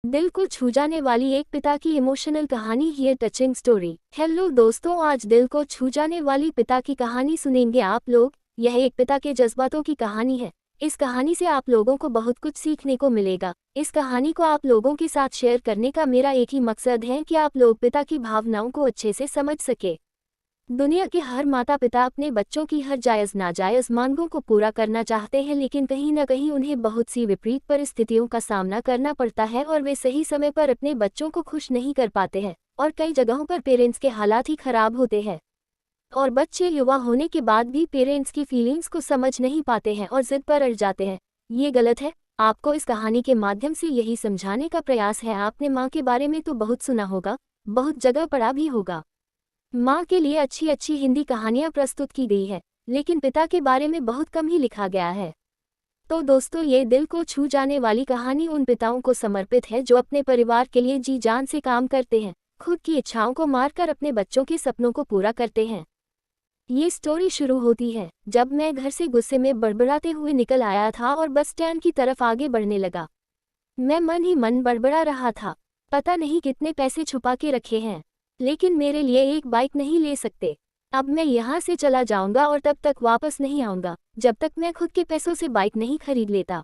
दिल को छू जाने वाली एक पिता की इमोशनल कहानी, ये टचिंग स्टोरी। हेलो दोस्तों, आज दिल को छू जाने वाली पिता की कहानी सुनेंगे आप लोग। यह एक पिता के जज्बातों की कहानी है। इस कहानी से आप लोगों को बहुत कुछ सीखने को मिलेगा। इस कहानी को आप लोगों के साथ शेयर करने का मेरा एक ही मकसद है कि आप लोग पिता की भावनाओं को अच्छे से समझ सके। दुनिया के हर माता पिता अपने बच्चों की हर जायज़ नाजायज़ मांगों को पूरा करना चाहते हैं, लेकिन कहीं न कहीं उन्हें बहुत सी विपरीत परिस्थितियों का सामना करना पड़ता है और वे सही समय पर अपने बच्चों को खुश नहीं कर पाते हैं। और कई जगहों पर पेरेंट्स के हालात ही खराब होते हैं और बच्चे युवा होने के बाद भी पेरेंट्स की फीलिंग्स को समझ नहीं पाते हैं और जिद पर अड़ जाते हैं। ये गलत है। आपको इस कहानी के माध्यम से यही समझाने का प्रयास है। आपने माँ के बारे में तो बहुत सुना होगा, बहुत जगह पढ़ा भी होगा। माँ के लिए अच्छी अच्छी हिंदी कहानियाँ प्रस्तुत की गई है, लेकिन पिता के बारे में बहुत कम ही लिखा गया है। तो दोस्तों, ये दिल को छू जाने वाली कहानी उन पिताओं को समर्पित है जो अपने परिवार के लिए जी जान से काम करते हैं, खुद की इच्छाओं को मारकर अपने बच्चों के सपनों को पूरा करते हैं। ये स्टोरी शुरू होती है जब मैं घर से गुस्से में बड़बड़ाते हुए निकल आया था और बस स्टैंड की तरफ आगे बढ़ने लगा। मैं मन ही मन बड़बड़ा रहा था, पता नहीं कितने पैसे छुपा के रखे हैं, लेकिन मेरे लिए एक बाइक नहीं ले सकते। अब मैं यहाँ से चला जाऊंगा और तब तक वापस नहीं आऊंगा जब तक मैं खुद के पैसों से बाइक नहीं खरीद लेता।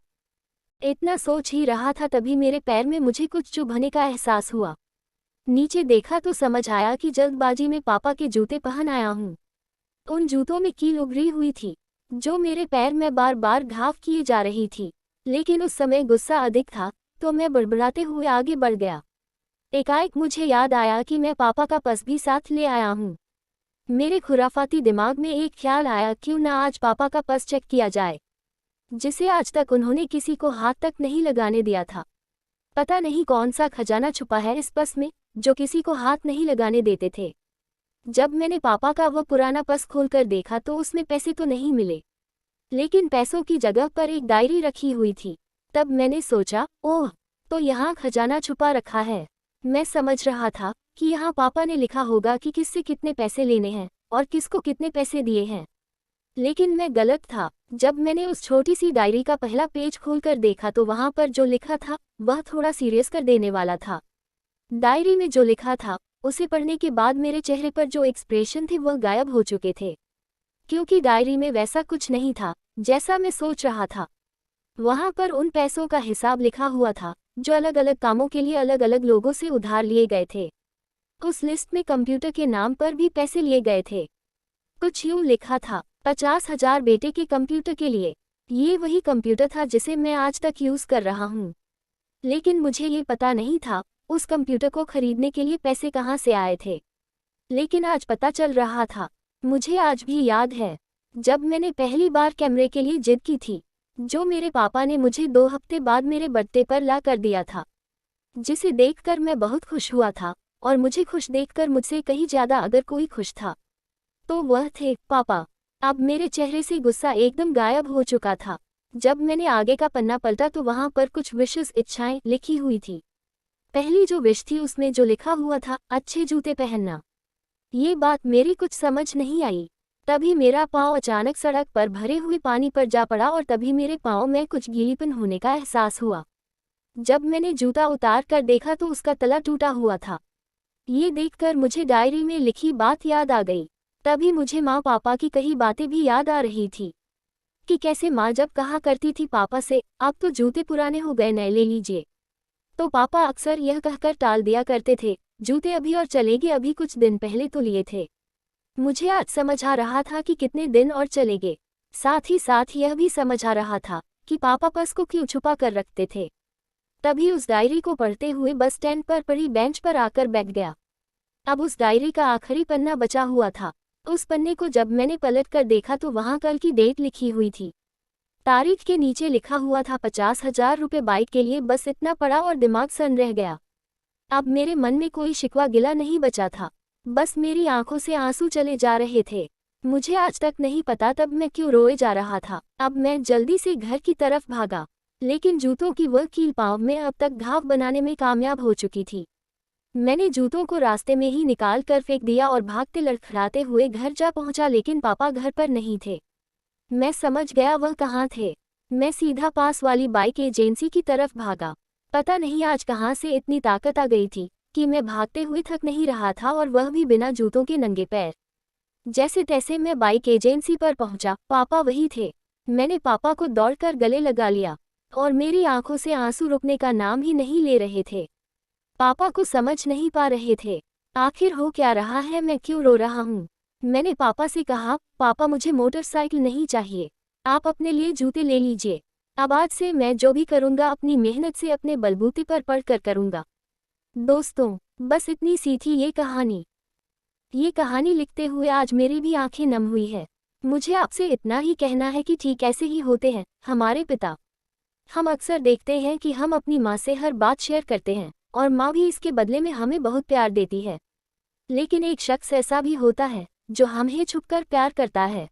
इतना सोच ही रहा था, तभी मेरे पैर में मुझे कुछ चुभने का एहसास हुआ। नीचे देखा तो समझ आया कि जल्दबाजी में पापा के जूते पहन आया हूँ। उन जूतों में कील उभरी हुई थी जो मेरे पैर में बार बार घाव किए जा रही थी, लेकिन उस समय गुस्सा अधिक था तो मैं बड़बड़ाते हुए आगे बढ़ गया। एकाएक मुझे याद आया कि मैं पापा का पर्स भी साथ ले आया हूँ। मेरे खुराफाती दिमाग में एक ख्याल आया, क्यों ना आज पापा का पर्स चेक किया जाए, जिसे आज तक उन्होंने किसी को हाथ तक नहीं लगाने दिया था। पता नहीं कौन सा खजाना छुपा है इस पर्स में जो किसी को हाथ नहीं लगाने देते थे। जब मैंने पापा का वह पुराना पर्स खोलकर देखा तो उसमें पैसे तो नहीं मिले, लेकिन पैसों की जगह पर एक डायरी रखी हुई थी। तब मैंने सोचा, ओह, तो यहाँ खजाना छुपा रखा है। मैं समझ रहा था कि यहाँ पापा ने लिखा होगा कि किससे कितने पैसे लेने हैं और किसको कितने पैसे दिए हैं, लेकिन मैं गलत था। जब मैंने उस छोटी सी डायरी का पहला पेज खोलकर देखा तो वहाँ पर जो लिखा था वह थोड़ा सीरियस कर देने वाला था। डायरी में जो लिखा था उसे पढ़ने के बाद मेरे चेहरे पर जो एक्सप्रेशन थे वह गायब हो चुके थे, क्योंकि डायरी में वैसा कुछ नहीं था जैसा मैं सोच रहा था। वहाँ पर उन पैसों का हिसाब लिखा हुआ था जो अलग अलग कामों के लिए अलग अलग लोगों से उधार लिए गए थे। उस लिस्ट में कंप्यूटर के नाम पर भी पैसे लिए गए थे। कुछ यूँ लिखा था, 50,000 बेटे के कंप्यूटर के लिए। ये वही कंप्यूटर था जिसे मैं आज तक यूज़ कर रहा हूँ, लेकिन मुझे ये पता नहीं था उस कंप्यूटर को खरीदने के लिए पैसे कहाँ से आए थे। लेकिन आज पता चल रहा था। मुझे आज भी याद है जब मैंने पहली बार कैमरे के लिए जिद की थी, जो मेरे पापा ने मुझे 2 हफ्ते बाद मेरे बर्थडे पर ला कर दिया था, जिसे देखकर मैं बहुत खुश हुआ था। और मुझे खुश देखकर मुझसे कहीं ज़्यादा अगर कोई खुश था तो वह थे पापा। अब मेरे चेहरे से गुस्सा एकदम गायब हो चुका था। जब मैंने आगे का पन्ना पलटा तो वहाँ पर कुछ विशेष इच्छाएं लिखी हुई थी। पहली जो विश थी उसमें जो लिखा हुआ था, अच्छे जूते पहनना। ये बात मेरी कुछ समझ नहीं आई। तभी मेरा पाँव अचानक सड़क पर भरे हुए पानी पर जा पड़ा और तभी मेरे पाँव में कुछ गीलीपन होने का एहसास हुआ। जब मैंने जूता उतार कर देखा तो उसका तला टूटा हुआ था। ये देखकर मुझे डायरी में लिखी बात याद आ गई। तभी मुझे माँ पापा की कही बातें भी याद आ रही थी कि कैसे माँ जब कहा करती थी पापा से, अब तो जूते पुराने हो गए, नए ले लीजिए, तो पापा अक्सर यह कहकर टाल दिया करते थे, जूते अभी और चलेंगे, अभी कुछ दिन पहले तो लिए थे। मुझे आज समझ आ रहा था कि कितने दिन और चलेंगे। साथ ही साथ यह भी समझ आ रहा था कि पापा पर्स को क्यों छुपा कर रखते थे। तभी उस डायरी को पढ़ते हुए बस स्टैंड पर पड़ी बेंच पर आकर बैठ गया। अब उस डायरी का आखिरी पन्ना बचा हुआ था। उस पन्ने को जब मैंने पलट कर देखा तो वहाँ कल की डेट लिखी हुई थी। तारीख के नीचे लिखा हुआ था 50,000 रुपये बाइक के लिए। बस इतना पड़ा और दिमाग सन रह गया। अब मेरे मन में कोई शिकवा गिला नहीं बचा था, बस मेरी आंखों से आंसू चले जा रहे थे। मुझे आज तक नहीं पता तब मैं क्यों रोए जा रहा था। अब मैं जल्दी से घर की तरफ भागा, लेकिन जूतों की वह कील पाँव में अब तक घाव बनाने में कामयाब हो चुकी थी। मैंने जूतों को रास्ते में ही निकाल कर फेंक दिया और भागते लड़खड़ाते हुए घर जा पहुंचा, लेकिन पापा घर पर नहीं थे। मैं समझ गया वह कहाँ थे। मैं सीधा पास वाली बाइक एजेंसी की तरफ भागा। पता नहीं आज कहाँ से इतनी ताकत आ गई थी कि मैं भागते हुए थक नहीं रहा था, और वह भी बिना जूतों के नंगे पैर। जैसे तैसे मैं बाइक एजेंसी पर पहुंचा। पापा वही थे। मैंने पापा को दौड़कर गले लगा लिया और मेरी आंखों से आंसू रुकने का नाम ही नहीं ले रहे थे। पापा को समझ नहीं पा रहे थे आखिर हो क्या रहा है, मैं क्यों रो रहा हूँ। मैंने पापा से कहा, पापा मुझे मोटरसाइकिल नहीं चाहिए, आप अपने लिए जूते ले लीजिए। अब आज से मैं जो भी करूँगा अपनी मेहनत से अपने बलबूते पर पढ़कर करूँगा। दोस्तों, बस इतनी सी थी ये कहानी। ये कहानी लिखते हुए आज मेरी भी आंखें नम हुई है। मुझे आपसे इतना ही कहना है कि ठीक ऐसे ही होते हैं हमारे पिता। हम अक्सर देखते हैं कि हम अपनी माँ से हर बात शेयर करते हैं और माँ भी इसके बदले में हमें बहुत प्यार देती है। लेकिन एक शख्स ऐसा भी होता है जो हमें छुपकर प्यार करता है।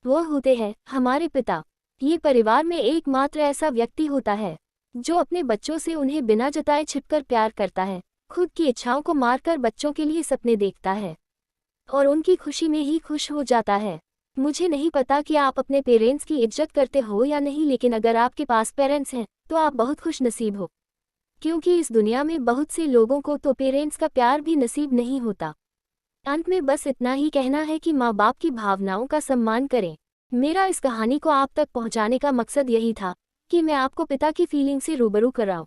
वो होते हैं हमारे पिता। ये परिवार में एकमात्र ऐसा व्यक्ति होता है जो अपने बच्चों से उन्हें बिना जताए छिपकर प्यार करता है, खुद की इच्छाओं को मारकर बच्चों के लिए सपने देखता है और उनकी खुशी में ही खुश हो जाता है। मुझे नहीं पता कि आप अपने पेरेंट्स की इज्जत करते हो या नहीं, लेकिन अगर आपके पास पेरेंट्स हैं तो आप बहुत खुश नसीब हो, क्योंकि इस दुनिया में बहुत से लोगों को तो पेरेंट्स का प्यार भी नसीब नहीं होता। अंत में बस इतना ही कहना है कि माँ बाप की भावनाओं का सम्मान करें। मेरा इस कहानी को आप तक पहुँचाने का मकसद यही था कि मैं आपको पिता की फीलिंग से रूबरू कराऊं,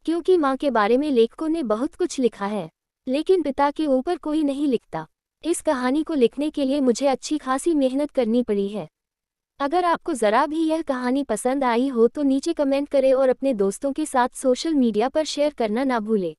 क्योंकि माँ के बारे में लेखकों ने बहुत कुछ लिखा है लेकिन पिता के ऊपर कोई नहीं लिखता। इस कहानी को लिखने के लिए मुझे अच्छी खासी मेहनत करनी पड़ी है। अगर आपको ज़रा भी यह कहानी पसंद आई हो तो नीचे कमेंट करें और अपने दोस्तों के साथ सोशल मीडिया पर शेयर करना ना भूलें।